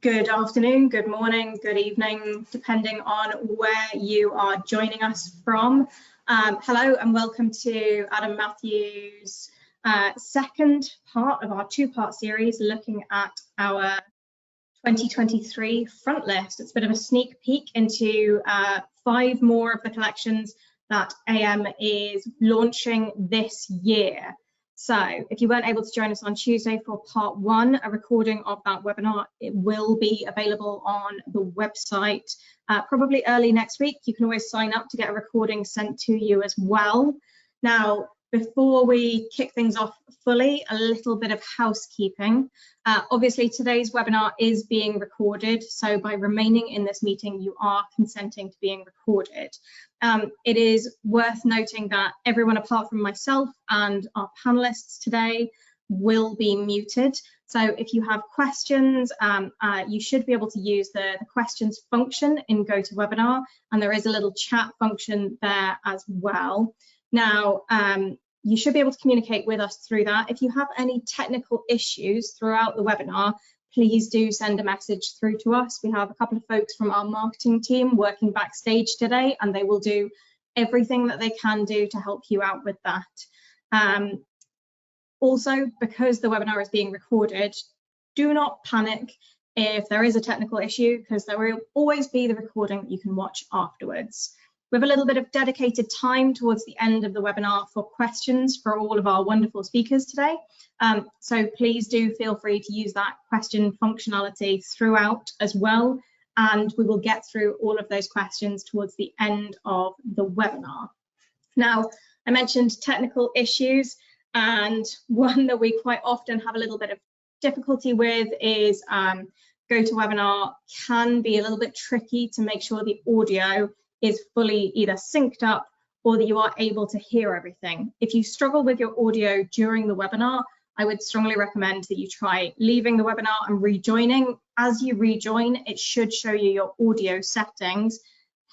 Good afternoon, good morning, good evening, depending on where you are joining us from. Hello and welcome to Adam Matthews' second part of our two-part series looking at our 2023 front list. It's a bit of a sneak peek into 5 more of the collections that AM is launching this year. So if you weren't able to join us on Tuesday for part 1, a recording of that webinar, it will be available on the website probably early next week. You can always sign up to get a recording sent to you as well. Now, before we kick things off fully, a little bit of housekeeping. Obviously, today's webinar is being recorded, so by remaining in this meeting, you are consenting to being recorded. It is worth noting that everyone apart from myself and our panelists today will be muted. So if you have questions, you should be able to use the questions function in GoToWebinar, and there is a little chat function there as well. Now, you should be able to communicate with us through that. If you have any technical issues throughout the webinar, please do send a message through to us. We have a couple of folks from our marketing team working backstage today, and they will do everything that they can do to help you out with that. Also, because the webinar is being recorded, do not panic if there is a technical issue, because there will always be the recording that you can watch afterwards. We have a little bit of dedicated time towards the end of the webinar for questions for all of our wonderful speakers today. So please do feel free to use that question functionality throughout as well, and we will get through all of those questions towards the end of the webinar. Now, I mentioned technical issues, and one that we quite often have a little bit of difficulty with is GoToWebinar can be a little bit tricky to make sure the audio is fully either synced up or that you are able to hear everything. If you struggle with your audio during the webinar, I would strongly recommend that you try leaving the webinar and rejoining. As you rejoin, it should show you your audio settings.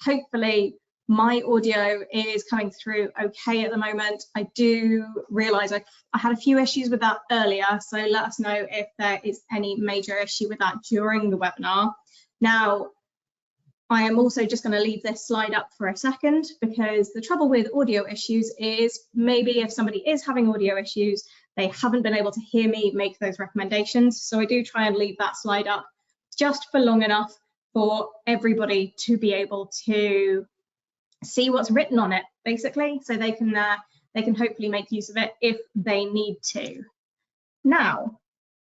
Hopefully, my audio is coming through okay at the moment. I do realize I had a few issues with that earlier, so let us know if there is any major issue with that during the webinar. Now, I am also just going to leave this slide up for a second, because the trouble with audio issues is maybe if somebody is having audio issues, they haven't been able to hear me make those recommendations. So I do try and leave that slide up just for long enough for everybody to be able to see what's written on it, basically, so they can hopefully make use of it if they need to. Now,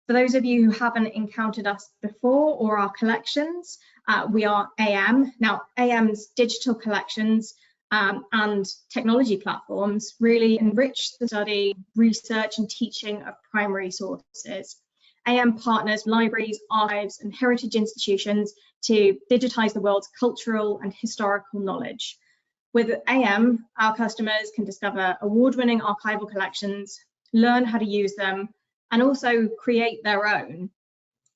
for those of you who haven't encountered us before or our collections, we are AM. Now, AM's digital collections and technology platforms really enrich the study, research and teaching of primary sources. AM partners libraries, archives and heritage institutions to digitize the world's cultural and historical knowledge. With AM, our customers can discover award-winning archival collections, learn how to use them, and also create their own.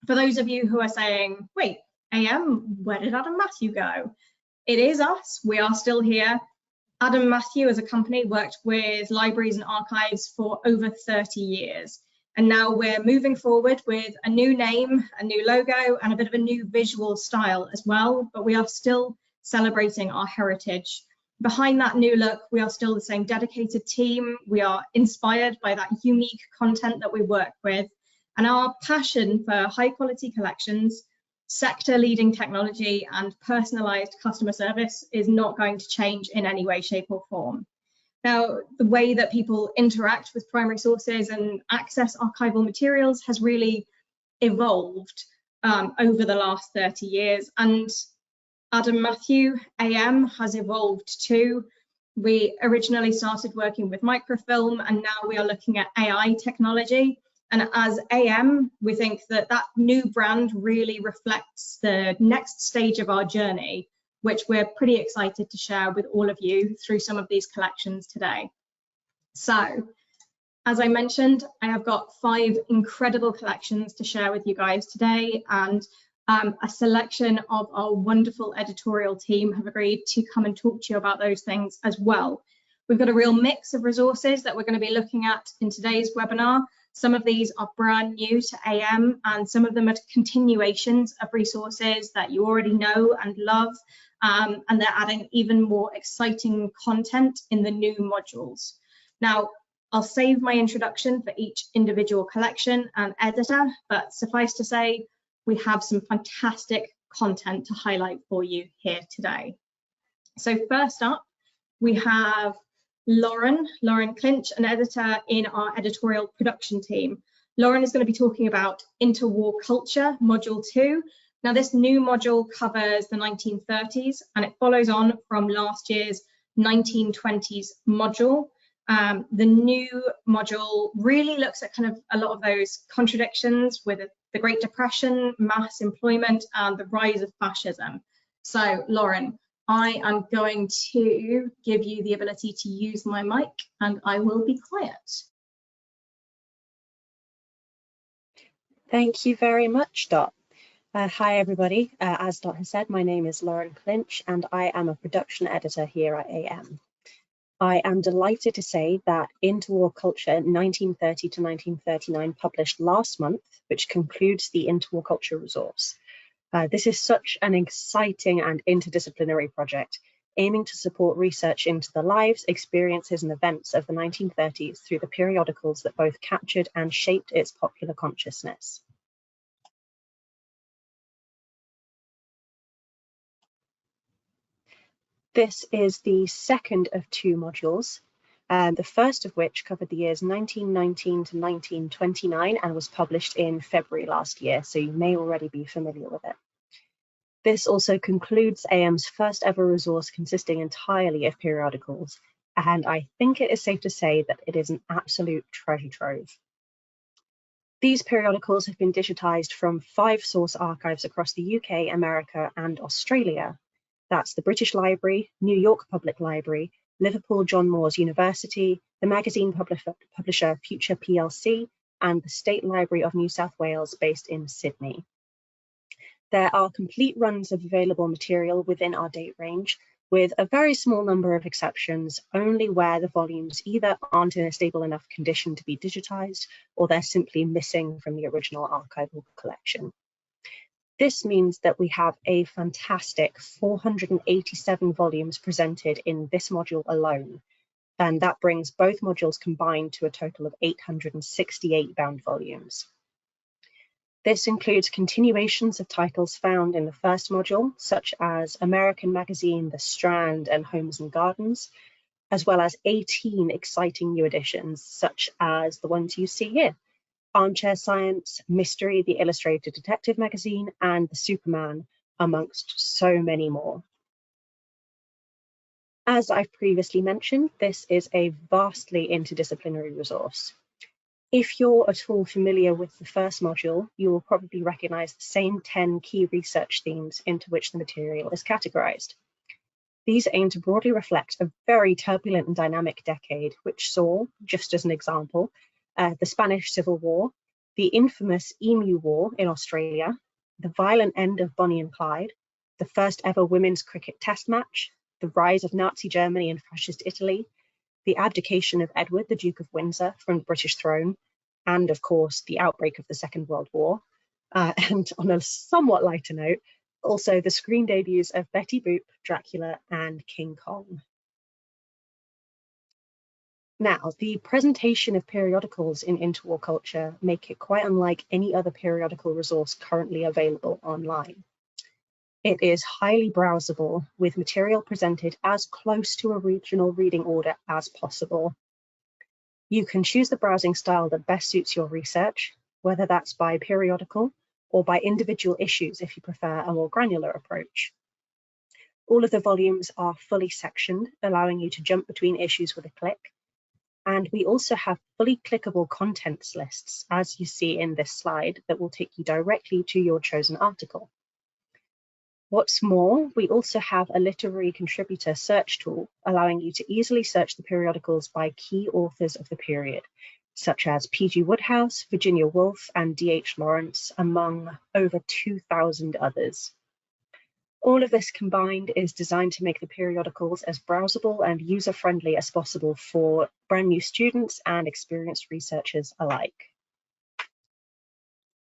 For those of you who are saying, wait, AM, where did Adam Matthew go? It is us, we are still here. Adam Matthew as a company worked with libraries and archives for over 30 years. And now we're moving forward with a new name, a new logo, and a bit of a new visual style as well, but we are still celebrating our heritage. Behind that new look, we are still the same dedicated team. We are inspired by that unique content that we work with, and our passion for high quality collections, sector leading technology and personalized customer service is not going to change in any way, shape or form. Now, the way that people interact with primary sources and access archival materials has really evolved over the last 30 years, and Adam Matthew AM has evolved too. We originally started working with microfilm, and now we are looking at AI technology. And as AM, we think that that new brand really reflects the next stage of our journey, which we're pretty excited to share with all of you through some of these collections today. So, as I mentioned, I have got 5 incredible collections to share with you guys today, and a selection of our wonderful editorial team have agreed to come and talk to you about those things as well. We've got a real mix of resources that we're going to be looking at in today's webinar. Some of these are brand new to AM, and some of them are continuations of resources that you already know and love, and they're adding even more exciting content in the new modules. Now, I'll save my introduction for each individual collection and editor, but suffice to say, we have some fantastic content to highlight for you here today. So first up, we have Lauren Clinch, an editor in our editorial production team. Lauren is going to be talking about Interwar Culture, Module 2. Now, this new module covers the 1930s, and it follows on from last year's 1920s module. The new module really looks at kind of a lot of those contradictions with the Great Depression, mass employment, and the rise of fascism. So, Lauren, I am going to give you the ability to use my mic, and I will be quiet. Thank you very much, Dot. Hi, everybody. As Dot has said, my name is Lauren Clinch, and I am a production editor here at AM. I am delighted to say that Interwar Culture 1930 to 1939 published last month, which concludes the Interwar Culture resource. This is such an exciting and interdisciplinary project, aiming to support research into the lives, experiences, and events of the 1930s through the periodicals that both captured and shaped its popular consciousness. This is the second of two modules, the first of which covered the years 1919 to 1929 and was published in February last year, so you may already be familiar with it. This also concludes AM's first ever resource consisting entirely of periodicals, and I think it is safe to say that it is an absolute treasure trove. These periodicals have been digitized from 5 source archives across the UK, America, and Australia. That's the British Library, New York Public Library, Liverpool John Moores University, the magazine publisher Future PLC, and the State Library of New South Wales based in Sydney. There are complete runs of available material within our date range, with a very small number of exceptions, only where the volumes either aren't in a stable enough condition to be digitized, or they're simply missing from the original archival collection. This means that we have a fantastic 487 volumes presented in this module alone, and that brings both modules combined to a total of 868 bound volumes. This includes continuations of titles found in the first module, such as American Magazine, The Strand, and Homes and Gardens, as well as 18 exciting new additions, such as the ones you see here: Armchair Science, Mystery, the Illustrated Detective Magazine, and The Superman, amongst so many more. As I've previously mentioned, this is a vastly interdisciplinary resource. If you're at all familiar with the first module, you will probably recognize the same 10 key research themes into which the material is categorized. These aim to broadly reflect a very turbulent and dynamic decade, which saw, just as an example, the Spanish Civil War, the infamous Emu War in Australia, the violent end of Bonnie and Clyde, the first ever women's cricket test match, the rise of Nazi Germany and fascist Italy, the abdication of Edward, the Duke of Windsor, from the British throne, and of course, the outbreak of the Second World War. And on a somewhat lighter note, also the screen debuts of Betty Boop, Dracula, and King Kong. Now, the presentation of periodicals in Interwar Culture make it quite unlike any other periodical resource currently available online. It is highly browsable, with material presented as close to original reading order as possible. You can choose the browsing style that best suits your research, whether that's by periodical or by individual issues if you prefer a more granular approach. All of the volumes are fully sectioned, allowing you to jump between issues with a click. And we also have fully clickable contents lists, as you see in this slide, that will take you directly to your chosen article. What's more, we also have a literary contributor search tool, allowing you to easily search the periodicals by key authors of the period, such as P.G. Wodehouse, Virginia Woolf, and D.H. Lawrence, among over 2,000 others. All of this combined is designed to make the periodicals as browsable and user-friendly as possible for brand new students and experienced researchers alike.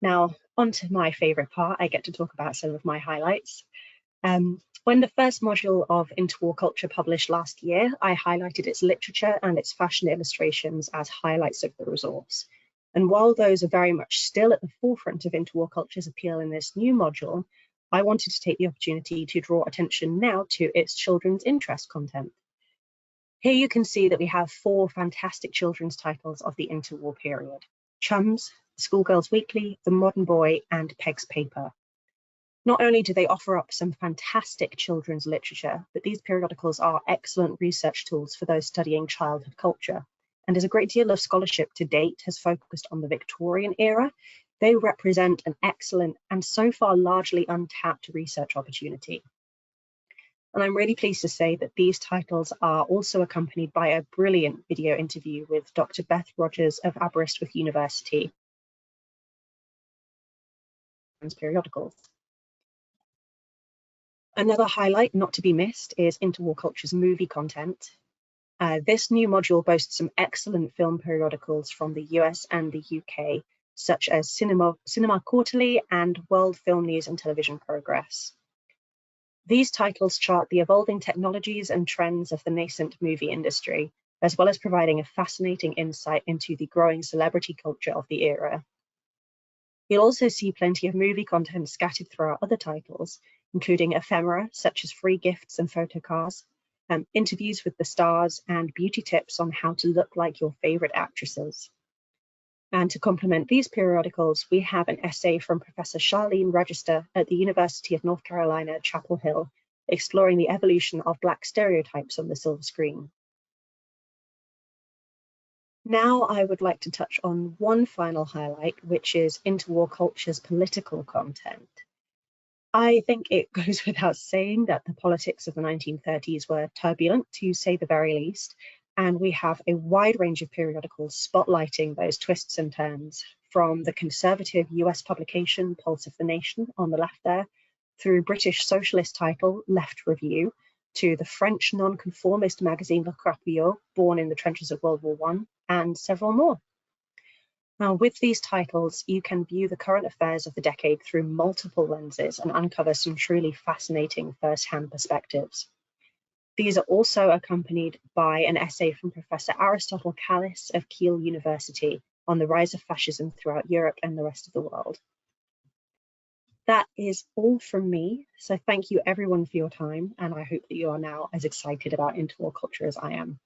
Now, on to my favourite part. I get to talk about some of my highlights. When the first module of Interwar Culture published last year, I highlighted its literature and its fashion illustrations as highlights of the resource. And while those are very much still at the forefront of Interwar Culture's appeal in this new module, I wanted to take the opportunity to draw attention now to its children's interest content. Here you can see that we have 4 fantastic children's titles of the interwar period: Chums, The Schoolgirl's Weekly, The Modern Boy, and Peg's Paper. Not only do they offer up some fantastic children's literature, but these periodicals are excellent research tools for those studying childhood culture. And as a great deal of scholarship to date has focused on the Victorian era, they represent an excellent and so far largely untapped research opportunity. And I'm really pleased to say that these titles are also accompanied by a brilliant video interview with Dr. Beth Rogers of Aberystwyth University. Periodicals. Another highlight not to be missed is Interwar Culture's movie content. This new module boasts some excellent film periodicals from the US and the UK, such as Cinema Quarterly and World Film News and Television Progress. These titles chart the evolving technologies and trends of the nascent movie industry, as well as providing a fascinating insight into the growing celebrity culture of the era. You'll also see plenty of movie content scattered throughout other titles, including ephemera such as free gifts and photocars, interviews with the stars, and beauty tips on how to look like your favorite actresses. And to complement these periodicals, we have an essay from Professor Charlene Register at the University of North Carolina, Chapel Hill, exploring the evolution of Black stereotypes on the silver screen. Now I would like to touch on one final highlight, which is Interwar Culture's political content. I think it goes without saying that the politics of the 1930s were turbulent, to say the very least, and we have a wide range of periodicals spotlighting those twists and turns, from the conservative US publication Pulse of the Nation on the left there, through British socialist title Left Review, to the French nonconformist magazine Le Crapulot, born in the trenches of World War I, and several more. Now, with these titles, you can view the current affairs of the decade through multiple lenses and uncover some truly fascinating first-hand perspectives. These are also accompanied by an essay from Professor Aristotle Callis of Kiel University on the rise of fascism throughout Europe and the rest of the world. That is all from me, so thank you everyone for your time, and I hope that you are now as excited about Interwar Culture as I am.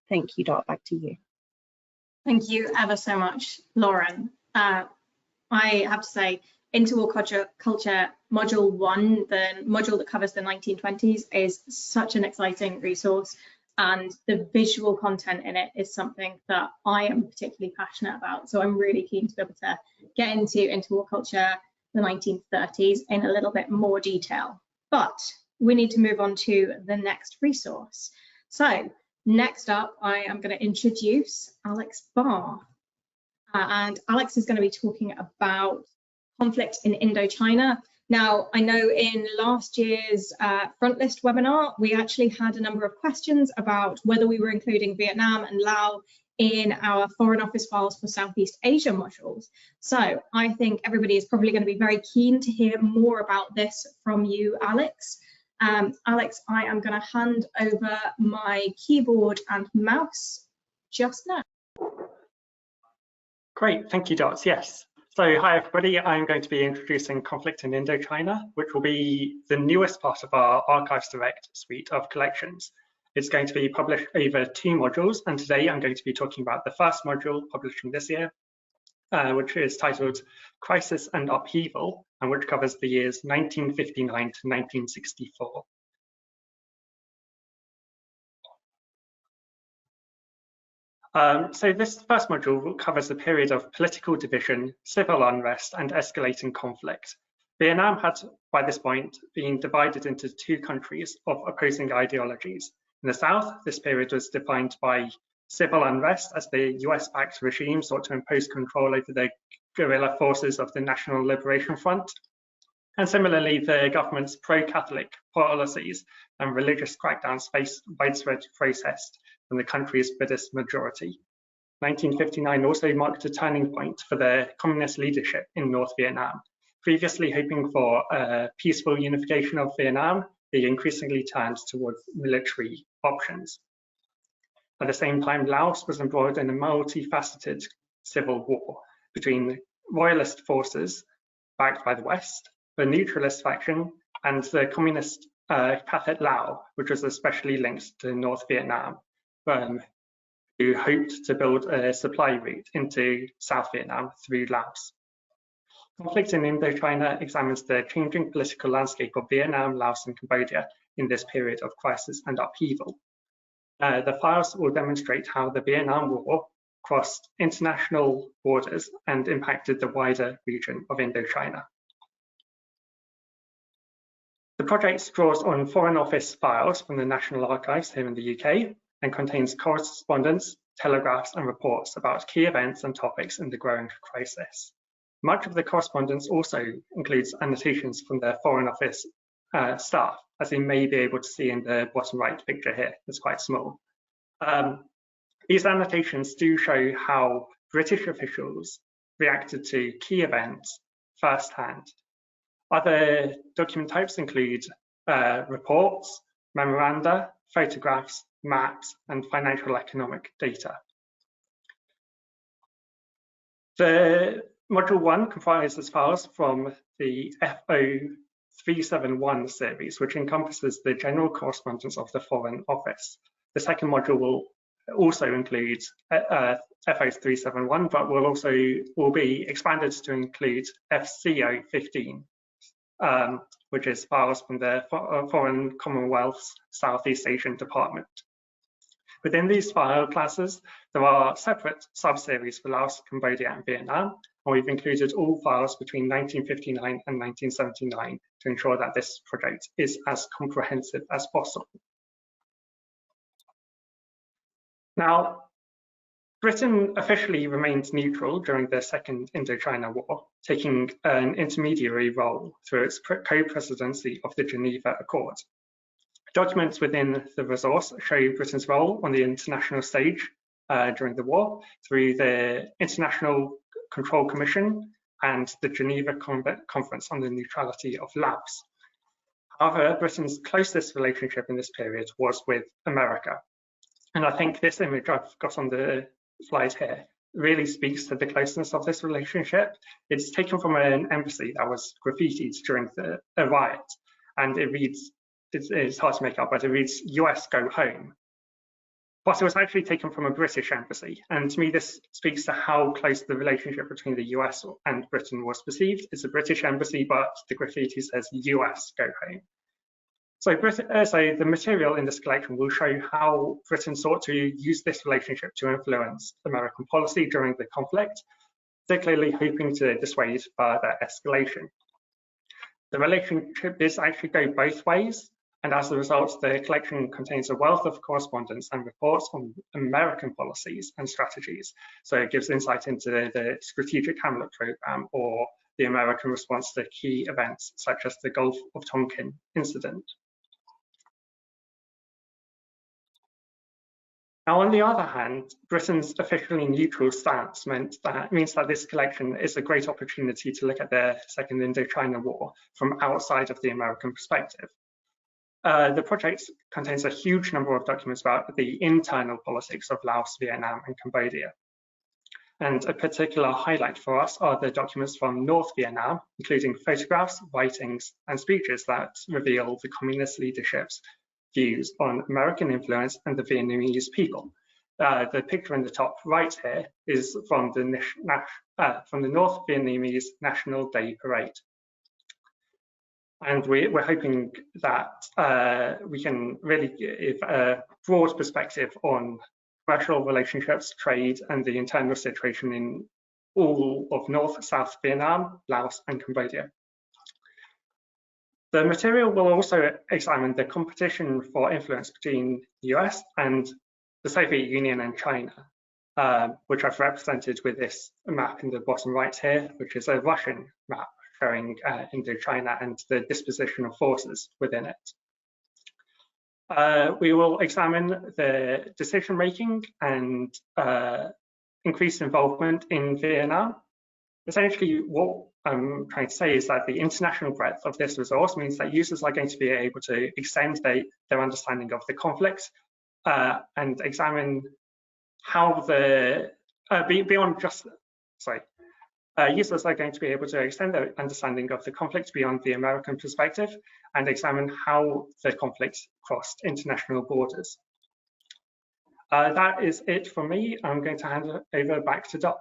Thank you, Dot, back to you. Thank you ever so much, Lauren. I have to say, Interwar Culture Module 1, the module that covers the 1920s, is such an exciting resource, and the visual content in it is something that I am particularly passionate about. So I'm really keen to be able to get into Interwar Culture, the 1930s, in a little bit more detail. But we need to move on to the next resource. So next up, I am going to introduce Alex Barr. And Alex is going to be talking about conflict in Indochina. Now, I know in last year's Frontlist webinar, we actually had a number of questions about whether we were including Vietnam and Laos in our Foreign Office files for Southeast Asia modules. So I think everybody is probably going to be very keen to hear more about this from you, Alex. Alex, I am going to hand over my keyboard and mouse just now. Great, thank you, Dots. Yes. So hi, everybody. I'm going to be introducing Conflict in Indochina, which will be the newest part of our Archives Direct suite of collections. It's going to be published over 2 modules, and today I'm going to be talking about the first module publishing this year, which is titled Crisis and Upheaval, and which covers the years 1959 to 1964. So this first module covers the period of political division, civil unrest, and escalating conflict. Vietnam had, by this point, been divided into 2 countries of opposing ideologies. In the south, this period was defined by civil unrest as the US-backed regime sought to impose control over the guerrilla forces of the National Liberation Front. And similarly, the government's pro-Catholic policies and religious crackdowns faced widespread protest from the country's Buddhist majority. 1959 also marked a turning point for the communist leadership in North Vietnam. Previously hoping for a peaceful unification of Vietnam, they increasingly turned towards military options. At the same time, Laos was embroiled in a multifaceted civil war between royalist forces backed by the West, the neutralist faction, and the communist Pathet Lao, which was especially linked to North Vietnam, who hoped to build a supply route into South Vietnam through Laos. Conflict in Indochina examines the changing political landscape of Vietnam, Laos, and Cambodia in this period of crisis and upheaval. The files will demonstrate how the Vietnam War crossed international borders and impacted the wider region of Indochina. The project draws on Foreign Office files from the National Archives here in the UK and contains correspondence, telegraphs, and reports about key events and topics in the growing crisis. Much of the correspondence also includes annotations from the Foreign Office staff, as you may be able to see in the bottom right picture here. It's quite small. These annotations do show how British officials reacted to key events firsthand. Other document types include reports, memoranda, photographs, maps, and financial economic data. The Module 1 comprises files from the FO371 series, which encompasses the general correspondence of the Foreign Office. The second module will also include FO371, but will be expanded to include FCO15, which is files from the Foreign Commonwealth's Southeast Asian Department. Within these file classes, there are separate sub-series for Laos, Cambodia, and Vietnam, and we've included all files between 1959 and 1979 to ensure that this project is as comprehensive as possible. Now, Britain officially remained neutral during the Second Indochina War, taking an intermediary role through its co-presidency of the Geneva Accord. Documents within the resource show Britain's role on the international stage during the war through the International Control Commission and the Geneva Conference on the Neutrality of Laos. However, Britain's closest relationship in this period was with America. And I think this image I've got on the slide here really speaks to the closeness of this relationship. It's taken from an embassy that was graffitied during a riot, and it reads, it's hard to make out, but it reads, US go home. But it was actually taken from a British embassy. And to me, this speaks to how close the relationship between the US and Britain was perceived. It's a British embassy, but the graffiti says US go home. So the material in this collection will show how Britain sought to use this relationship to influence American policy during the conflict, particularly hoping to dissuade further escalation. The relationship does actually go both ways, and as a result, the collection contains a wealth of correspondence and reports on American policies and strategies. So it gives insight into the Strategic Hamlet Program or the American response to key events such as the Gulf of Tonkin incident. Now, on the other hand, Britain's officially neutral stance means that this collection is a great opportunity to look at the Second Indochina War from outside of the American perspective. The project contains a huge number of documents about the internal politics of Laos, Vietnam, and Cambodia. And a particular highlight for us are the documents from North Vietnam, including photographs, writings, and speeches that reveal the communist leadership's views on American influence and the Vietnamese people. The picture in the top right here is from the North Vietnamese National Day Parade. And we're hoping that we can really give a broad perspective on commercial relationships, trade, and the internal situation in all of North, South Vietnam, Laos, and Cambodia. The material will also examine the competition for influence between the US and the Soviet Union and China, which I've represented with this map in the bottom right here, which is a Russian map showing Indochina and the disposition of forces within it. We will examine the decision-making and increased involvement in Vietnam. Essentially, what I'm trying to say is that the international breadth of this resource means that users are going to be able to extend their understanding of the conflict and examine how beyond just, users are going to be able to extend their understanding of the conflict beyond the American perspective and examine how the conflict crossed international borders. That is it for me. I'm going to hand it over back to Dot.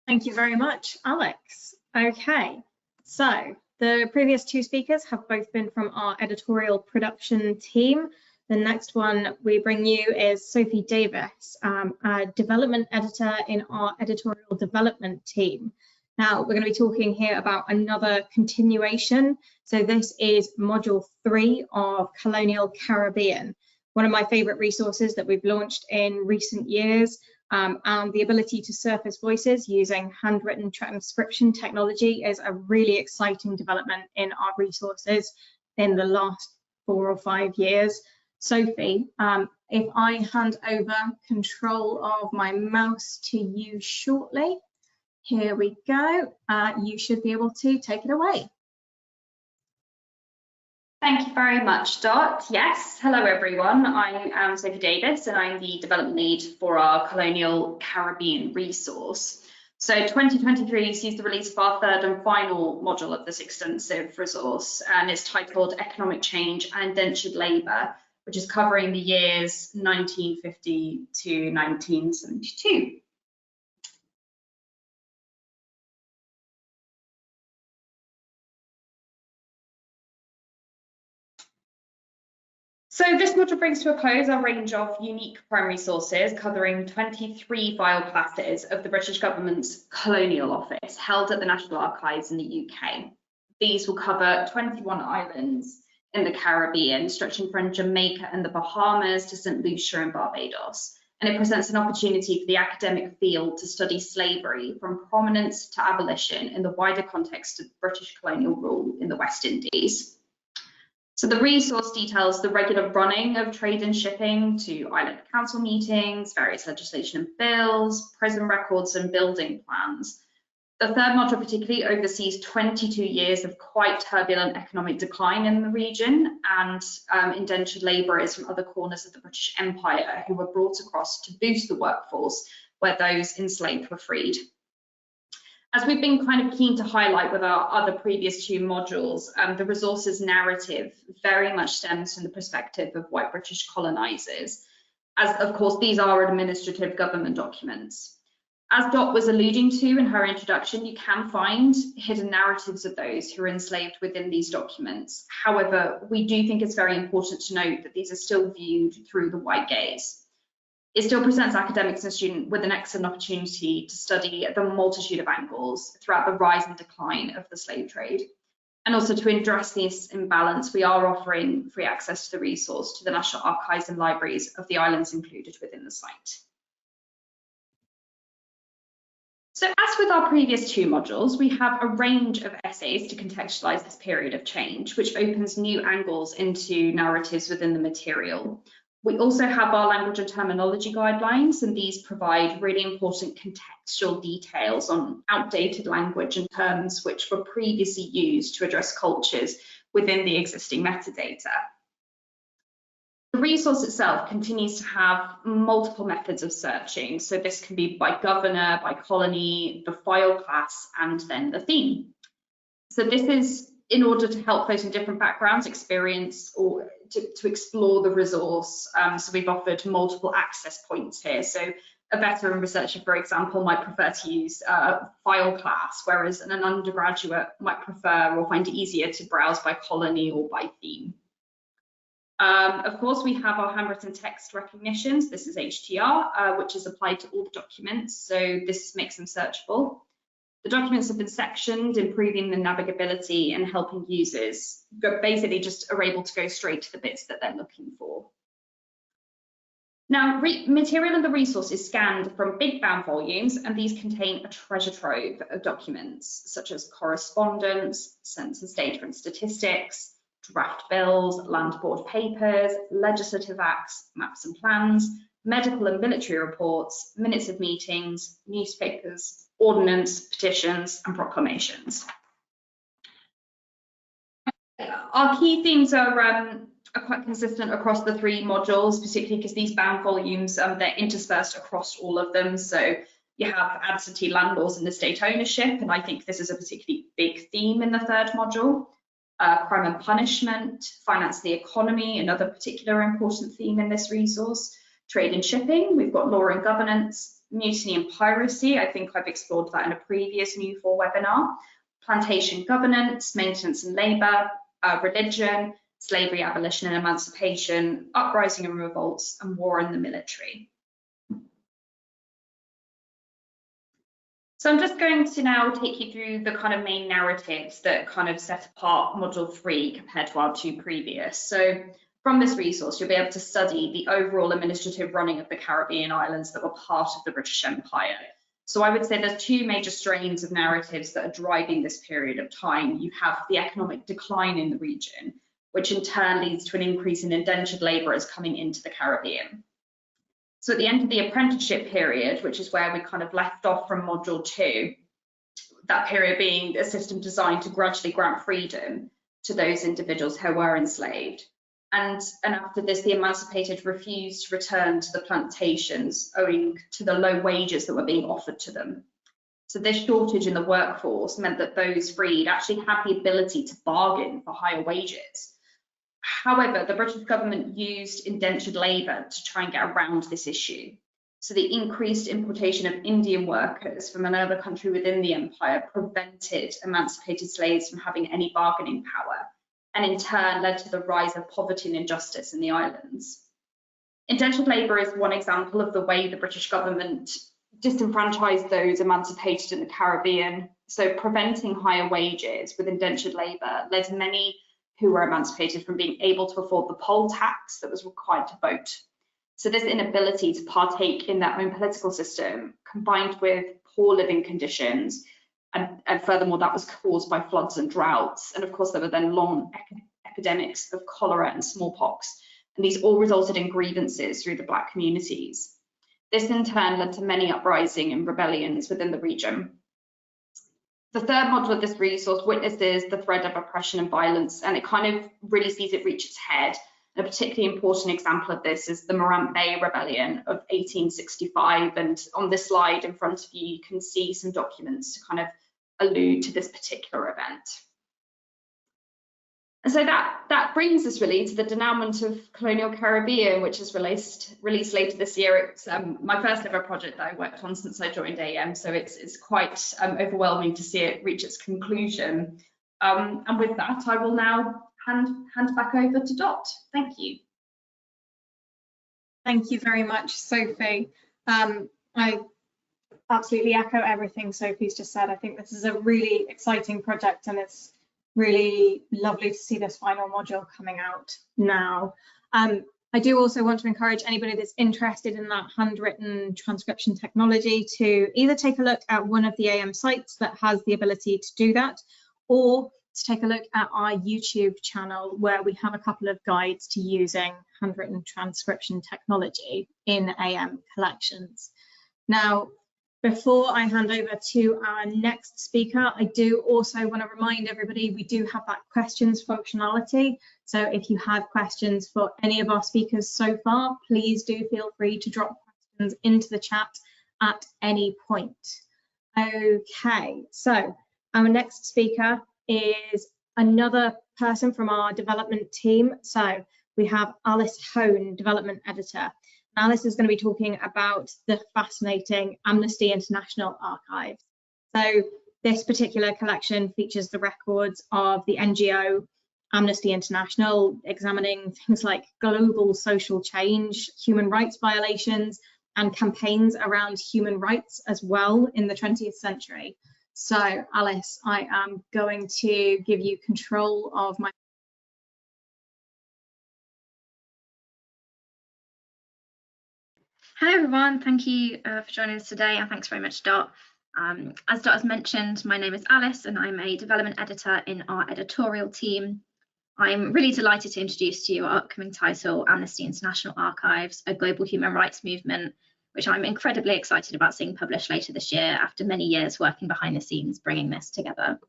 Thank you very much, Alex. Okay, so the previous two speakers have both been from our editorial production team. The next one we bring you is Sophie Davis, a development editor in our editorial development team. Now, we're going to be talking here about another continuation. So this is module 3 of Colonial Caribbean, one of my favorite resources that we've launched in recent years. And the ability to surface voices using handwritten transcription technology is a really exciting development in our resources in the last 4 or 5 years. Sophie, if I hand over control of my mouse to you shortly, here we go. You should be able to take it away. Thank you very much, Dot. Yes, hello everyone. I am Sophie Davis and I'm the development lead for our Colonial Caribbean resource. So 2023 sees the release of our third and final module of this extensive resource, and it's titled Economic Change and Indentured Labour, which is covering the years 1950 to 1972. So this module brings to a close our range of unique primary sources covering 23 file classes of the British government's Colonial Office held at the National Archives in the UK. These will cover 21 islands in the Caribbean, stretching from Jamaica and the Bahamas to St. Lucia and Barbados. And it presents an opportunity for the academic field to study slavery from prominence to abolition in the wider context of British colonial rule in the West Indies. So the resource details the regular running of trade and shipping to island council meetings, various legislation and bills, prison records and building plans. The third module particularly oversees 22 years of quite turbulent economic decline in the region and indentured labourers from other corners of the British Empire who were brought across to boost the workforce where those enslaved were freed. As we've been kind of keen to highlight with our other previous 2 modules, the resources narrative very much stems from the perspective of white British colonisers, as of course these are administrative government documents. As Dot was alluding to in her introduction, you can find hidden narratives of those who are enslaved within these documents. However, we do think it's very important to note that these are still viewed through the white gaze. It still presents academics and students with an excellent opportunity to study the multitude of angles throughout the rise and decline of the slave trade. And also to address this imbalance, we are offering free access to the resource to the National Archives and Libraries of the islands included within the site. So as with our previous 2 modules, we have a range of essays to contextualise this period of change, which opens new angles into narratives within the material. We also have our language and terminology guidelines, and these provide really important contextual details on outdated language and terms which were previously used to address cultures within the existing metadata. The resource itself continues to have multiple methods of searching. So this can be by governor, by colony, the file class, and then the theme. So this is in order to help those in different backgrounds experience or to explore the resource. So we've offered multiple access points here. So a veteran researcher, for example, might prefer to use file class, whereas an undergraduate might prefer or find it easier to browse by colony or by theme. Of course, we have our handwritten text recognitions. This is HTR, which is applied to all the documents. So this makes them searchable. The documents have been sectioned, improving the navigability and helping users basically just are able to go straight to the bits that they're looking for. Now, material in the resource is scanned from big bound volumes, and these contain a treasure trove of documents such as correspondence, census data and statistics, draft bills, land board papers, legislative acts, maps and plans, medical and military reports, minutes of meetings, newspapers, ordnance, petitions, and proclamations. Our key themes are quite consistent across the 3 modules, particularly because these bound volumes, they're interspersed across all of them. So you have absentee landlords and estate ownership, and I think this is a particularly big theme in the 3rd module. Crime and punishment, finance the economy, another particular important theme in this resource. Trade and shipping, we've got law and governance, mutiny and piracy, I think I've explored that in a previous New 4 webinar. Plantation governance, maintenance and labour, religion, slavery, abolition and emancipation, uprising and revolts, and war in the military. So I'm just going to now take you through the kind of main narratives that kind of set apart Module 3 compared to our 2 previous. So from this resource, you'll be able to study the overall administrative running of the Caribbean islands that were part of the British Empire. So I would say there's 2 major strains of narratives that are driving this period of time. You have the economic decline in the region, which in turn leads to an increase in indentured labourers coming into the Caribbean. So at the end of the apprenticeship period, which is where we kind of left off from Module 2, that period being a system designed to gradually grant freedom to those individuals who were enslaved. And after this, the emancipated refused to return to the plantations owing to the low wages that were being offered to them. So this shortage in the workforce meant that those freed actually had the ability to bargain for higher wages. However, the British government used indentured labour to try and get around this issue. So the increased importation of Indian workers from another country within the empire prevented emancipated slaves from having any bargaining power, and in turn led to the rise of poverty and injustice in the islands. Indentured labour is one example of the way the British government disenfranchised those emancipated in the Caribbean. So preventing higher wages with indentured labour led many who were emancipated from being able to afford the poll tax that was required to vote. So this inability to partake in their own political system, combined with poor living conditions, and furthermore that was caused by floods and droughts, and of course there were then long epidemics of cholera and smallpox, and these all resulted in grievances through the Black communities. This in turn led to many uprisings and rebellions within the region. The 3rd module of this resource witnesses the thread of oppression and violence, and it kind of really sees it reach its head. And a particularly important example of this is the Morant Bay Rebellion of 1865. And on this slide in front of you, you can see some documents to kind of allude to this particular event. And so that brings us really to the denouement of Colonial Caribbean, which is released later this year. It's my first ever project that I worked on since I joined AM, so it's quite overwhelming to see it reach its conclusion. And with that, I will now hand back over to Dot. Thank you. Thank you very much, Sophie. I absolutely echo everything Sophie's just said. I think this is a really exciting project, and it's really lovely to see this final module coming out now. I do also want to encourage anybody that's interested in that handwritten transcription technology to either take a look at one of the AM sites that has the ability to do that, or to take a look at our YouTube channel, where we have a couple of guides to using handwritten transcription technology in AM collections. Now, before I hand over to our next speaker, I do also want to remind everybody we do have that questions functionality. So if you have questions for any of our speakers so far, please do feel free to drop questions into the chat at any point. Okay, so our next speaker is another person from our development team. So we have Alice Hone, development editor. Alice is going to be talking about the fascinating Amnesty International archives. So this particular collection features the records of the NGO Amnesty International, examining things like global social change, human rights violations, and campaigns around human rights as well in the 20th century. So Alice, I am going to give you control of my Hello everyone, thank you for joining us today, and thanks very much, Dot. As Dot has mentioned, my name is Alice and I'm a development editor in our editorial team. I'm really delighted to introduce to you our upcoming title, Amnesty International Archives, a Global Human Rights Movement, which I'm incredibly excited about seeing published later this year after many years working behind the scenes bringing this together.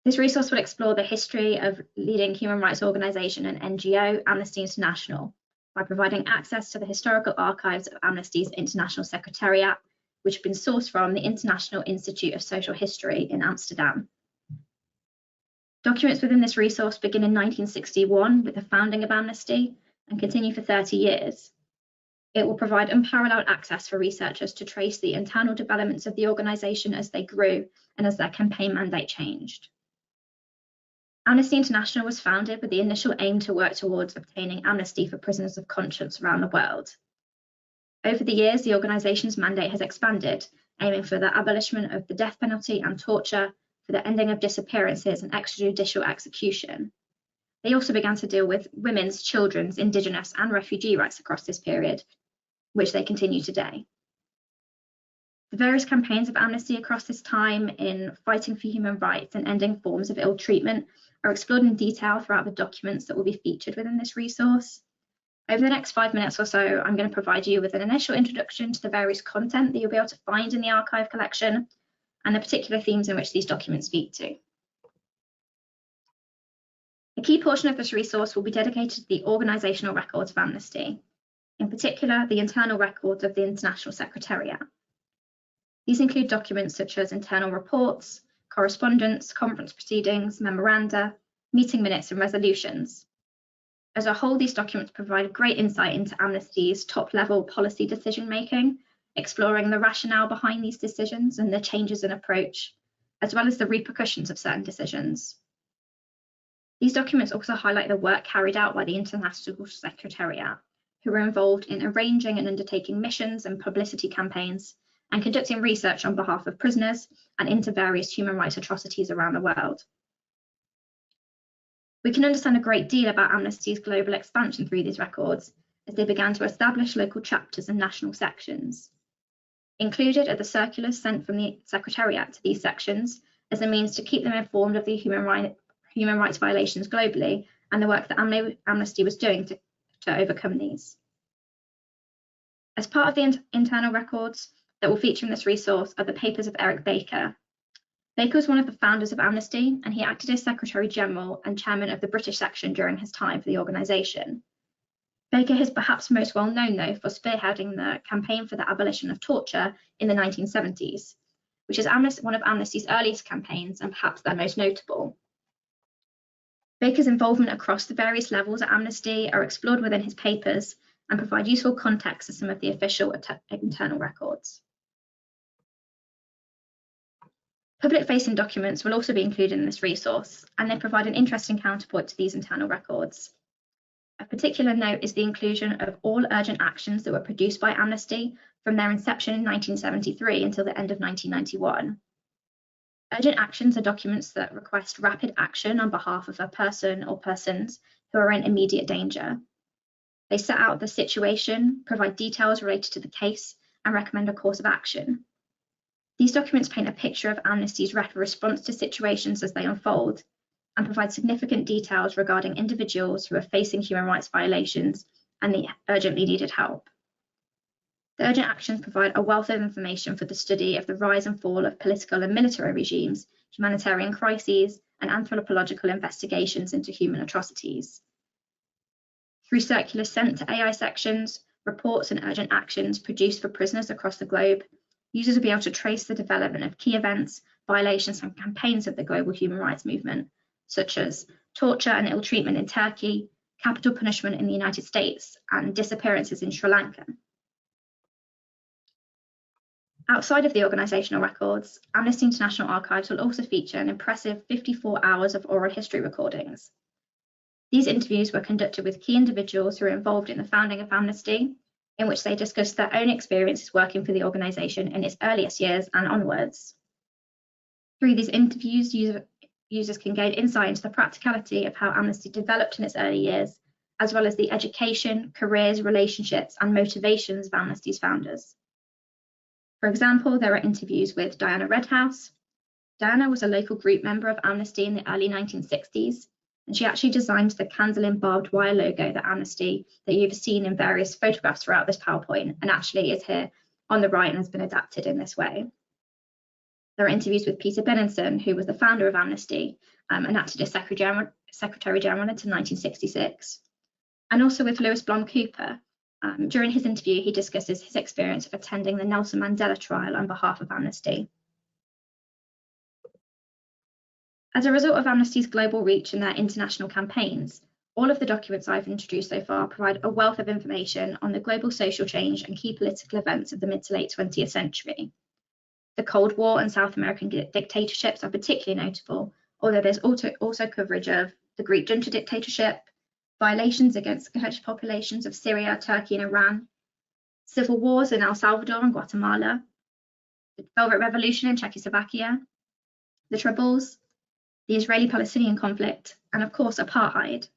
This resource will explore the history of leading human rights organisation and NGO, Amnesty International, by providing access to the historical archives of Amnesty's International Secretariat, which have been sourced from the International Institute of Social History in Amsterdam. Documents within this resource begin in 1961 with the founding of Amnesty and continue for 30 years. It will provide unparalleled access for researchers to trace the internal developments of the organisation as they grew and as their campaign mandate changed. Amnesty International was founded with the initial aim to work towards obtaining amnesty for prisoners of conscience around the world. Over the years, the organisation's mandate has expanded, aiming for the abolishment of the death penalty and torture, for the ending of disappearances and extrajudicial execution. They also began to deal with women's, children's, Indigenous and refugee rights across this period, which they continue today. The various campaigns of Amnesty across this time in fighting for human rights and ending forms of ill treatment are explored in detail throughout the documents that will be featured within this resource. Over the next 5 minutes or so, I'm going to provide you with an initial introduction to the various content that you'll be able to find in the archive collection and the particular themes in which these documents speak to. A key portion of this resource will be dedicated to the organisational records of Amnesty, in particular the internal records of the International Secretariat. These include documents such as internal reports, correspondence, conference proceedings, memoranda, meeting minutes and resolutions. As a whole, these documents provide great insight into Amnesty's top-level policy decision-making, exploring the rationale behind these decisions and the changes in approach, as well as the repercussions of certain decisions. These documents also highlight the work carried out by the International Secretariat, who were involved in arranging and undertaking missions and publicity campaigns and conducting research on behalf of prisoners and into various human rights atrocities around the world. We can understand a great deal about Amnesty's global expansion through these records as they began to establish local chapters and national sections. Included are the circulars sent from the Secretariat to these sections as a means to keep them informed of the human rights violations globally and the work that Amnesty was doing to overcome these. As part of the internal records that will feature in this resource are the papers of Eric Baker. Baker was one of the founders of Amnesty, and he acted as Secretary General and Chairman of the British section during his time for the organisation. Baker is perhaps most well known, though, for spearheading the campaign for the abolition of torture in the 1970s, which is one of Amnesty's earliest campaigns and perhaps their most notable. Baker's involvement across the various levels at Amnesty are explored within his papers and provide useful context to some of the official internal records. Public-facing documents will also be included in this resource, and they provide an interesting counterpoint to these internal records. Of particular note is the inclusion of all urgent actions that were produced by Amnesty from their inception in 1973 until the end of 1991. Urgent actions are documents that request rapid action on behalf of a person or persons who are in immediate danger. They set out the situation, provide details related to the case, and recommend a course of action. These documents paint a picture of Amnesty's rapid response to situations as they unfold, and provide significant details regarding individuals who are facing human rights violations and the urgently needed help. The urgent actions provide a wealth of information for the study of the rise and fall of political and military regimes, humanitarian crises, and anthropological investigations into human atrocities. Through circulars sent to AI sections, reports and urgent actions produced for prisoners across the globe, users will be able to trace the development of key events, violations and campaigns of the global human rights movement, such as torture and ill treatment in Turkey, capital punishment in the United States, and disappearances in Sri Lanka. Outside of the organisational records, Amnesty International Archives will also feature an impressive 54 hours of oral history recordings. These interviews were conducted with key individuals who were involved in the founding of Amnesty, in which they discussed their own experiences working for the organisation in its earliest years and onwards. Through these interviews, users can gain insight into the practicality of how Amnesty developed in its early years, as well as the education, careers, relationships, and motivations of Amnesty's founders. For example, there are interviews with Diana Redhouse. Diana was a local group member of Amnesty in the early 1960s and she actually designed the candle-in barbed wire logo that you've seen in various photographs throughout this PowerPoint, and actually is here on the right and has been adapted in this way. There are interviews with Peter Benenson, who was the founder of Amnesty and acted as Secretary General until 1966, and also with Lewis Blom Cooper. During his interview, he discusses his experience of attending the Nelson Mandela trial on behalf of Amnesty. As a result of Amnesty's global reach and their international campaigns, all of the documents I've introduced so far provide a wealth of information on the global social change and key political events of the mid to late 20th century. The Cold War and South American dictatorships are particularly notable, although there's also coverage of the Greek junta dictatorship, violations against Kurdish populations of Syria, Turkey and Iran, civil wars in El Salvador and Guatemala, the Velvet Revolution in Czechoslovakia, the Troubles, the Israeli-Palestinian conflict, and of course apartheid.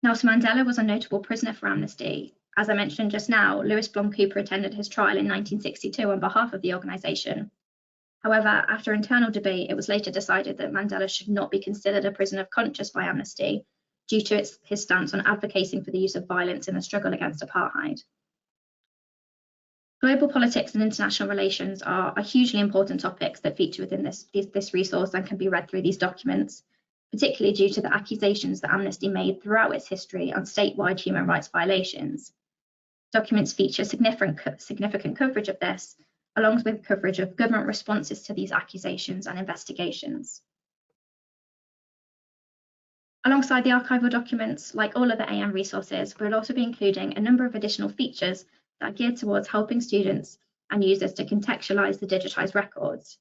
Nelson Mandela was a notable prisoner for Amnesty. As I mentioned just now, Lewis Blom Cooper attended his trial in 1962 on behalf of the organisation. However, after internal debate, it was later decided that Mandela should not be considered a prisoner of conscience by Amnesty due to his stance on advocating for the use of violence in the struggle against apartheid. Global politics and international relations are hugely important topics that feature within this resource and can be read through these documents, particularly due to the accusations that Amnesty made throughout its history on statewide human rights violations. Documents feature significant coverage of this, along with coverage of government responses to these accusations and investigations. Alongside the archival documents, like all other AM resources, we'll also be including a number of additional features that are geared towards helping students and users to contextualize the digitized records.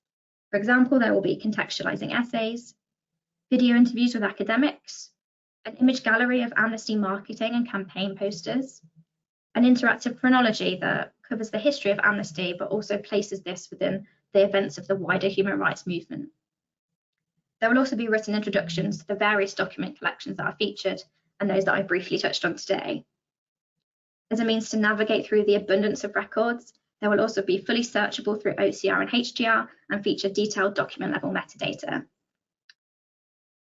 For example, there will be contextualizing essays, video interviews with academics, an image gallery of Amnesty marketing and campaign posters, an interactive chronology that covers the history of Amnesty, but also places this within the events of the wider human rights movement. There will also be written introductions to the various document collections that are featured and those that I briefly touched on today. As a means to navigate through the abundance of records, there will also be fully searchable through OCR and HDR and feature detailed document level metadata.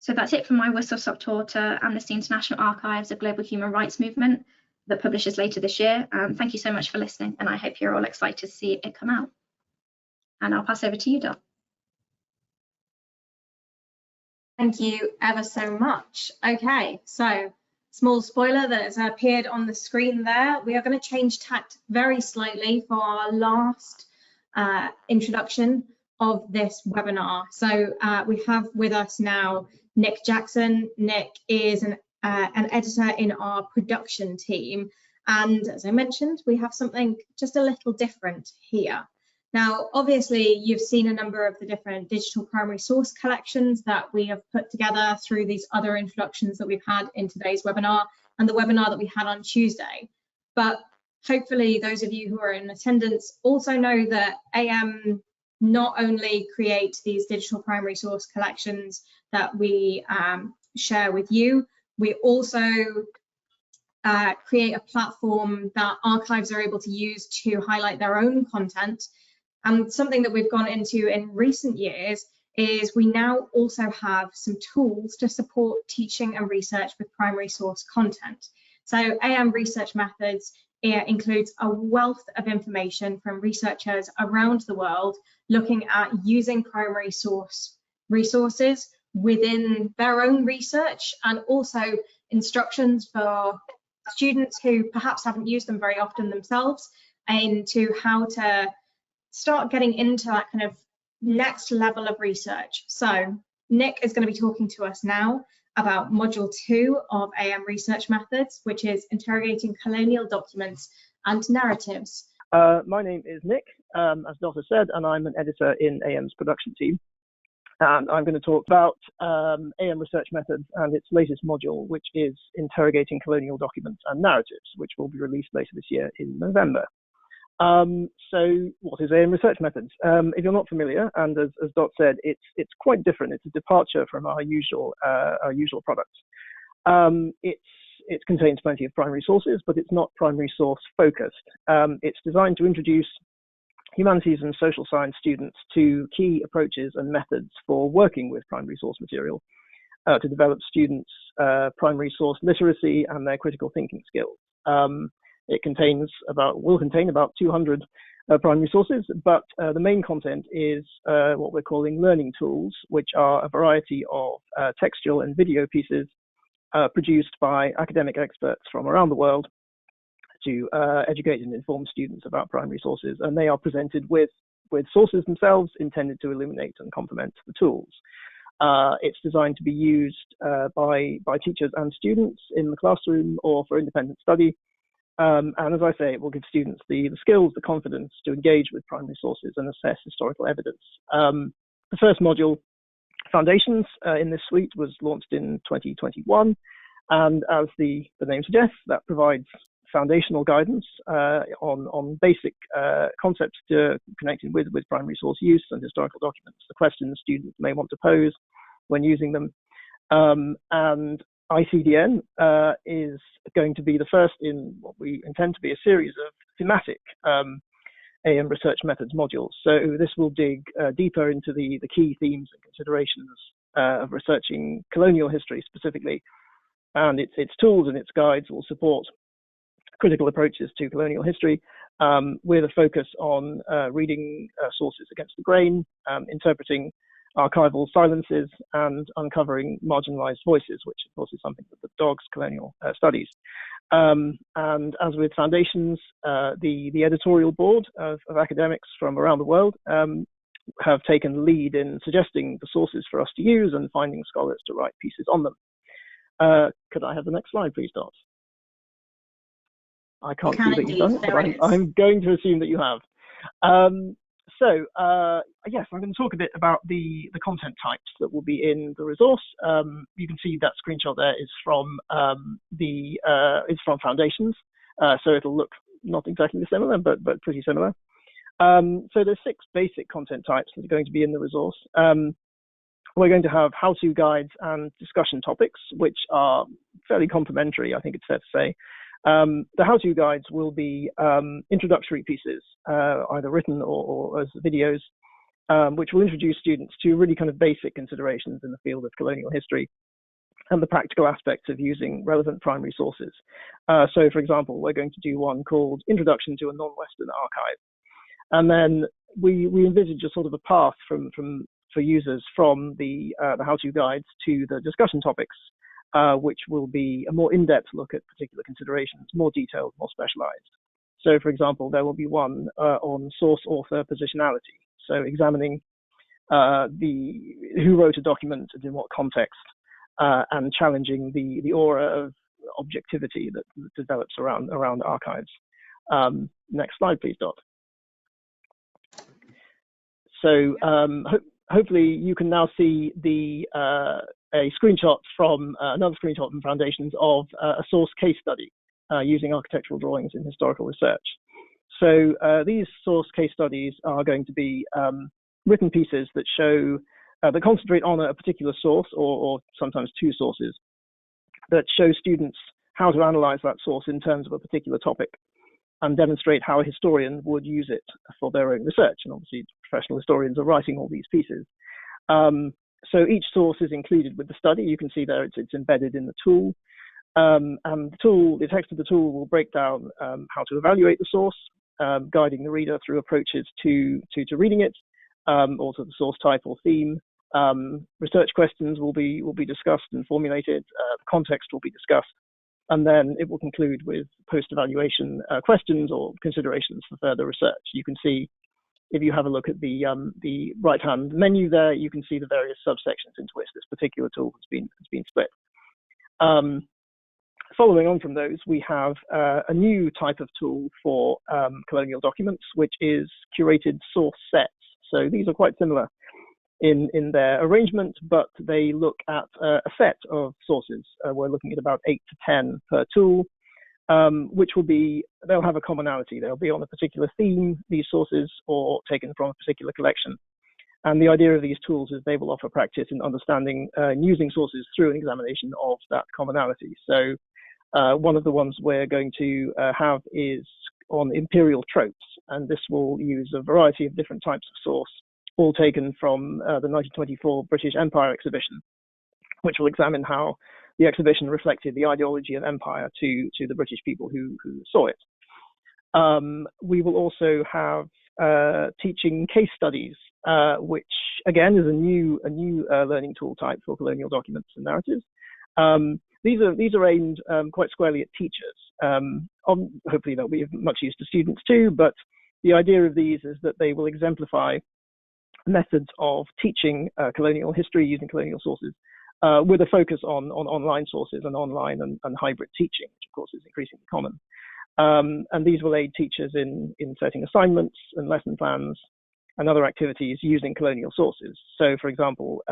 So that's it from my whistle-stop tour to Amnesty International Archives, a global human rights movement that publishes later this year. Thank you so much for listening, and I hope you're all excited to see it come out. And I'll pass over to you, Dot. Thank you ever so much. Okay, so small spoiler that has appeared on the screen there. We are going to change tact very slightly for our last introduction of this webinar. So we have with us now Nick Jackson. Nick is an editor in our production team. And as I mentioned, we have something just a little different here. Now, obviously, you've seen a number of the different digital primary source collections that we have put together through these other introductions that we've had in today's webinar and the webinar that we had on Tuesday. But hopefully those of you who are in attendance also know that AM not only create these digital primary source collections that we share with you, we also create a platform that archives are able to use to highlight their own content. And something that we've gone into in recent years is we now also have some tools to support teaching and research with primary source content. So AM Research Methods includes a wealth of information from researchers around the world looking at using primary source resources within their own research, and also instructions for students who perhaps haven't used them very often themselves, into how to start getting into that kind of next level of research. So Nick is going to be talking to us now about module 2 of AM Research Methods, which is Interrogating Colonial Documents and Narratives. My name is Nick, as Dota said, and I'm an editor in AM's production team. And I'm going to talk about AM Research Methods and its latest module, which is Interrogating Colonial Documents and Narratives, which will be released later this year in November. So what is AM Research Methods? If you're not familiar, and as Dot said, it's quite different. It's a departure from our usual products. It contains plenty of primary sources, but it's not primary source focused. It's designed to introduce humanities and social science students to key approaches and methods for working with primary source material, to develop students' primary source literacy and their critical thinking skills. It will contain about 200 primary sources, but the main content is what we're calling learning tools, which are a variety of textual and video pieces produced by academic experts from around the world to educate and inform students about primary sources, and they are presented with sources themselves intended to illuminate and complement the tools. It's designed to be used by teachers and students in the classroom or for independent study. And as I say, it will give students the skills, the confidence to engage with primary sources and assess historical evidence. The first module, Foundations, in this suite was launched in 2021. And as the name suggests, that provides foundational guidance on basic concepts connected with primary source use and historical documents, the questions students may want to pose when using them. And ICDN is going to be the first in what we intend to be a series of thematic AM research methods modules. So this will dig deeper into the key themes and considerations of researching colonial history specifically, and its tools and its guides will support critical approaches to colonial history with a focus on reading sources against the grain, interpreting archival silences, and uncovering marginalized voices, which of course is something that the DOG's colonial studies. And as with Foundations, the editorial board of academics from around the world have taken the lead in suggesting the sources for us to use and finding scholars to write pieces on them. Could I have the next slide, please, Dot? I can't see that you've done it, but I'm going to assume that you have. Yes, I'm going to talk a bit about the content types that will be in the resource. You can see that screenshot there is from Foundations, so it'll look not exactly similar, but pretty similar. So there's 6 basic content types that are going to be in the resource. We're going to have how-to guides and discussion topics, which are fairly complementary, I think it's fair to say. The how-to guides will be introductory pieces, either written or as videos, which will introduce students to really kind of basic considerations in the field of colonial history and the practical aspects of using relevant primary sources. So, for example, we're going to do one called Introduction to a Non-Western Archive. And then we envisage a sort of a path for users from the how-to guides to the discussion topics, which will be a more in-depth look at particular considerations, more detailed, more specialized. So, for example, there will be one on source-author positionality, so examining who wrote a document and in what context, and challenging the aura of objectivity that develops around archives. Next slide, please, Dot. So hopefully you can now see a screenshot from another screenshot from Foundations of a source case study using architectural drawings in historical research. So these source case studies are going to be written pieces that show that concentrate on a particular source or sometimes 2 sources that show students how to analyze that source in terms of a particular topic and demonstrate how a historian would use it for their own research. And obviously professional historians are writing all these pieces. So each source is included with the study. You can see there it's embedded in the tool. And the text of the tool will break down how to evaluate the source, guiding the reader through approaches to reading it, also the source type or theme. Research questions will be discussed and formulated. Context will be discussed. And then it will conclude with post-evaluation questions or considerations for further research. You can see, if you have a look at the right-hand menu there, you can see the various subsections into which this particular tool has been split. Following on from those, we have a new type of tool for colonial documents, which is curated source sets. So these are quite similar in their arrangement, but they look at a set of sources. We're looking at about 8 to 10 per tool, which they'll have a commonality. They'll be on a particular theme, these sources, or taken from a particular collection. And the idea of these tools is they will offer practice in understanding and using sources through an examination of that commonality. So one of the ones we're going to have is on imperial tropes, and this will use a variety of different types of source, all taken from the 1924 British Empire exhibition. which will examine how the exhibition reflected the ideology of empire to the British people who saw it. We will also have teaching case studies, which again is a new learning tool type for colonial documents and narratives. These are aimed quite squarely at teachers. Hopefully they'll be of much use to students too, but the idea of these is that they will exemplify methods of teaching colonial history using colonial sources, with a focus on online sources and online and hybrid teaching, which of course is increasingly common. And these will aid teachers in setting assignments and lesson plans and other activities using colonial sources. So, for example,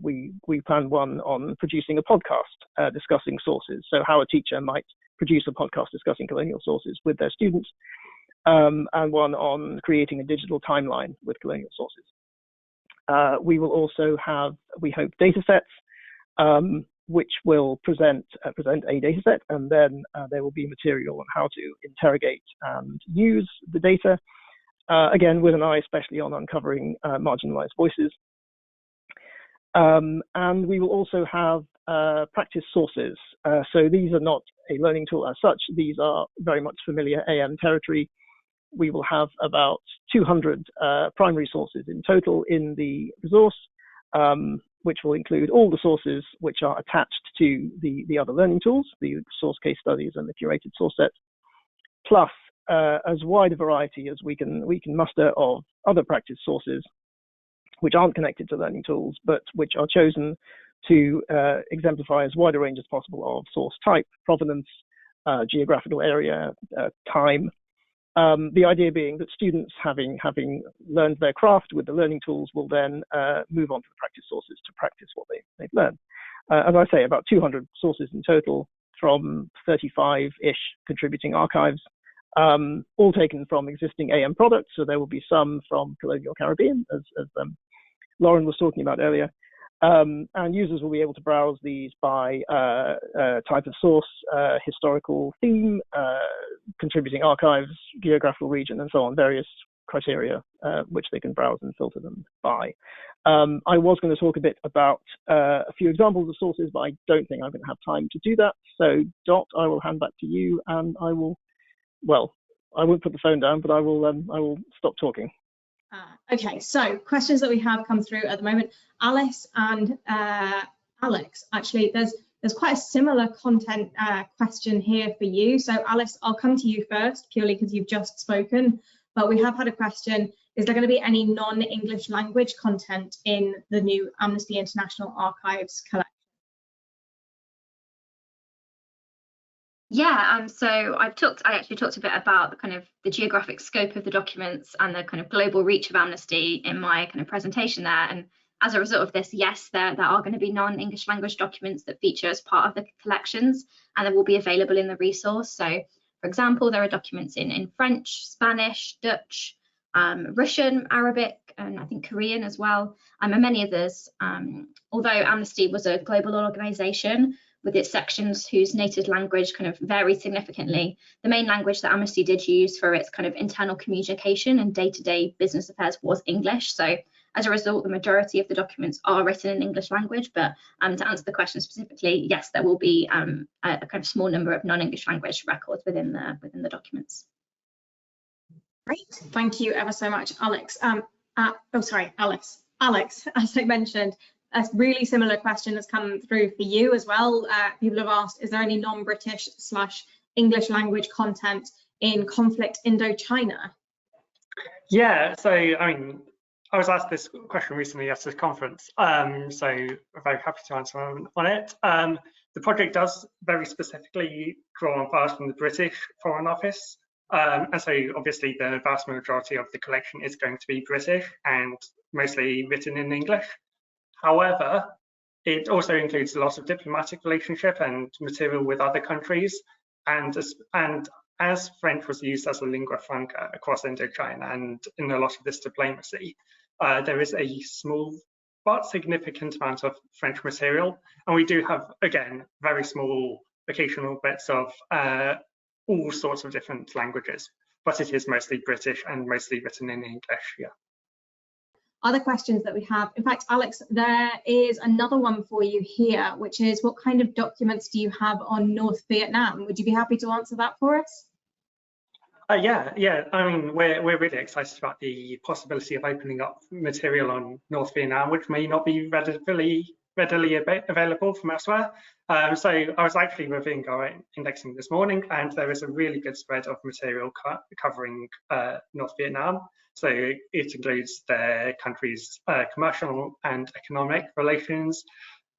we plan one on producing a podcast discussing sources. So how a teacher might produce a podcast discussing colonial sources with their students, and one on creating a digital timeline with colonial sources. We will also have, we hope, data sets, which will present a data set, and then there will be material on how to interrogate and use the data, again with an eye especially on uncovering marginalized voices. And we will also have practice sources. So these are not a learning tool as such, these are very much familiar AM territory. We will have about 200 primary sources in total in the resource, which will include all the sources which are attached to the other learning tools, the source case studies and the curated source set, plus as wide a variety as we can muster of other practice sources which aren't connected to learning tools, but which are chosen to exemplify as wide a range as possible of source type, provenance, geographical area, time. The idea being that students, having learned their craft with the learning tools, will then move on to the practice sources to practice what they've learned. As I say, about 200 sources in total from 35-ish contributing archives, all taken from existing AM products. So there will be some from Colonial Caribbean, as Lauren was talking about earlier. And users will be able to browse these by type of source, historical theme, contributing archives, geographical region, and so on, various criteria which they can browse and filter them by. I was going to talk a bit about a few examples of sources, but I don't think I'm going to have time to do that. So Dot, I will hand back to you, and I will, well, I won't put the phone down, but I will stop talking. Okay, so questions that we have come through at the moment. Alice and Alex, actually, there's quite a similar content question here for you. So Alice, I'll come to you first, purely because you've just spoken, but we have had a question. Is there going to be any non-English language content in the new Amnesty International Archives collection? Yeah, so I actually talked a bit about the kind of the geographic scope of the documents and the kind of global reach of Amnesty in my kind of presentation there. And as a result of this, yes, there are going to be non-English language documents that feature as part of the collections, and they will be available in the resource. So, for example, there are documents in French, Spanish, Dutch, Russian, Arabic, and I think Korean as well, and many others. Although Amnesty was a global organisation with its sections whose native language kind of varied significantly, the main language that Amnesty did use for its kind of internal communication and day-to-day business affairs was English. So as a result, the majority of the documents are written in English language, but to answer the question specifically, yes, there will be a kind of small number of non-English language records within the documents. Great, thank you ever so much, Alex. Alice. Alex, as I mentioned, a really similar question has come through for you as well. People have asked, is there any non-British / English language content in conflict Indochina? Yeah, so I mean, I was asked this question recently at a conference, so I'm very happy to answer on it. The project does very specifically draw on files from the British Foreign Office, and so obviously the vast majority of the collection is going to be British and mostly written in English. However, it also includes a lot of diplomatic relationship and material with other countries, and as French was used as a lingua franca across Indochina and in a lot of this diplomacy, there is a small but significant amount of French material, and we do have, again, very small occasional bits of all sorts of different languages, but it is mostly British and mostly written in English, yeah. other questions that we have. In fact, Alex, there is another one for you here, which is what kind of documents do you have on North Vietnam? Would you be happy to answer that for us? Yeah. I mean, we're really excited about the possibility of opening up material on North Vietnam, which may not be readily available from elsewhere. So I was actually reviewing our indexing this morning, and there is a really good spread of material covering North Vietnam. So it includes the country's commercial and economic relations,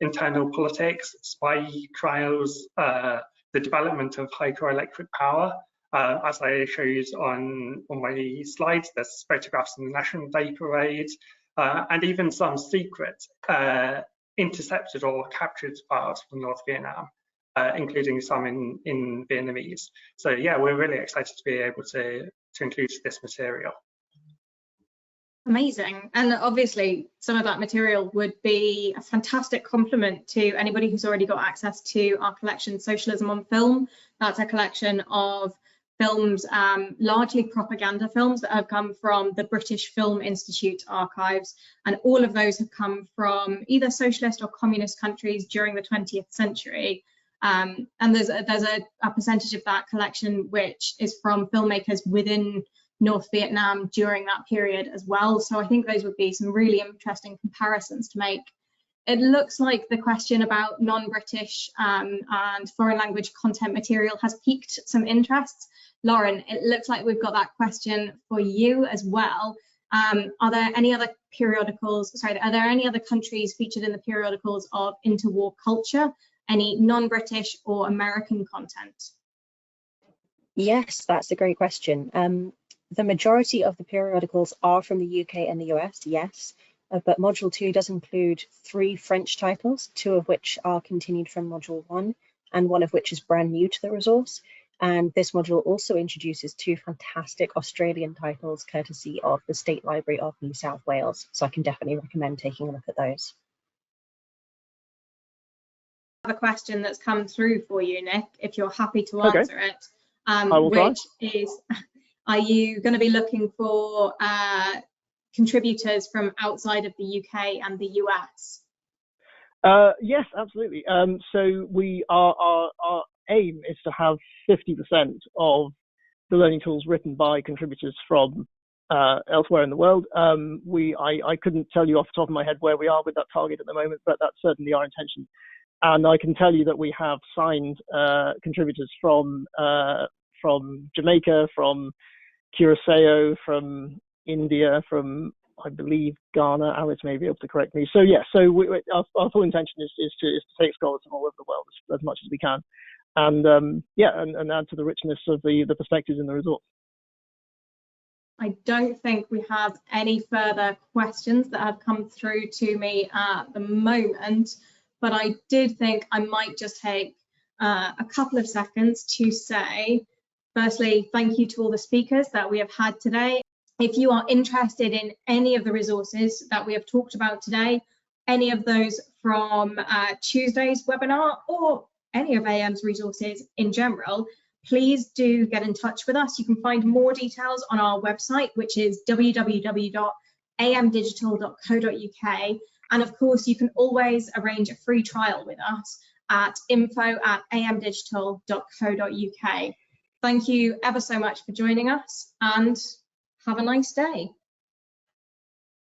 internal politics, spy trials, the development of hydroelectric power. As I showed on my slides, there's photographs in the National Day Parade, and even some secret intercepted or captured files from North Vietnam, including some in Vietnamese. So yeah, we're really excited to be able to include this material. Amazing. And obviously some of that material would be a fantastic complement to anybody who's already got access to our collection, Socialism on Film. That's a collection of films, largely propaganda films that have come from the British Film Institute archives, and all of those have come from either socialist or communist countries during the 20th century. And there's a percentage of that collection which is from filmmakers within North Vietnam during that period as well. So I think those would be some really interesting comparisons to make. It looks like the question about non-British and foreign language content material has piqued some interest. Lauren, it looks like we've got that question for you as well. Are there any other countries featured in the periodicals of Interwar Culture? Any non-British or American content? Yes, that's a great question. The majority of the periodicals are from the UK and the US, yes, but Module 2 does include 3 French titles, 2 of which are continued from Module 1, and 1 of which is brand new to the resource. And this module also introduces 2 fantastic Australian titles, courtesy of the State Library of New South Wales. So I can definitely recommend taking a look at those. I have a question that's come through for you, Nick, if you're happy to answer it. I will try. Which is, are you going to be looking for contributors from outside of the UK and the US? Yes, absolutely. So our aim is to have 50% of the learning tools written by contributors from elsewhere in the world. I couldn't tell you off the top of my head where we are with that target at the moment, but that's certainly our intention. And I can tell you that we have signed contributors from Jamaica, from Curacao, from India, from, I believe, Ghana. Alice may be able to correct me. So yeah, our full intention is to take scholars from all over the world as much as we can, and and add to the richness of the perspectives in the resource. I don't think we have any further questions that have come through to me at the moment, but I did think I might just take a couple of seconds to say, firstly, thank you to all the speakers that we have had today. If you are interested in any of the resources that we have talked about today, any of those from Tuesday's webinar, or any of AM's resources in general, please do get in touch with us. You can find more details on our website, which is www.amdigital.co.uk. And of course, you can always arrange a free trial with us at info@amdigital.co.uk. Thank you ever so much for joining us, and have a nice day.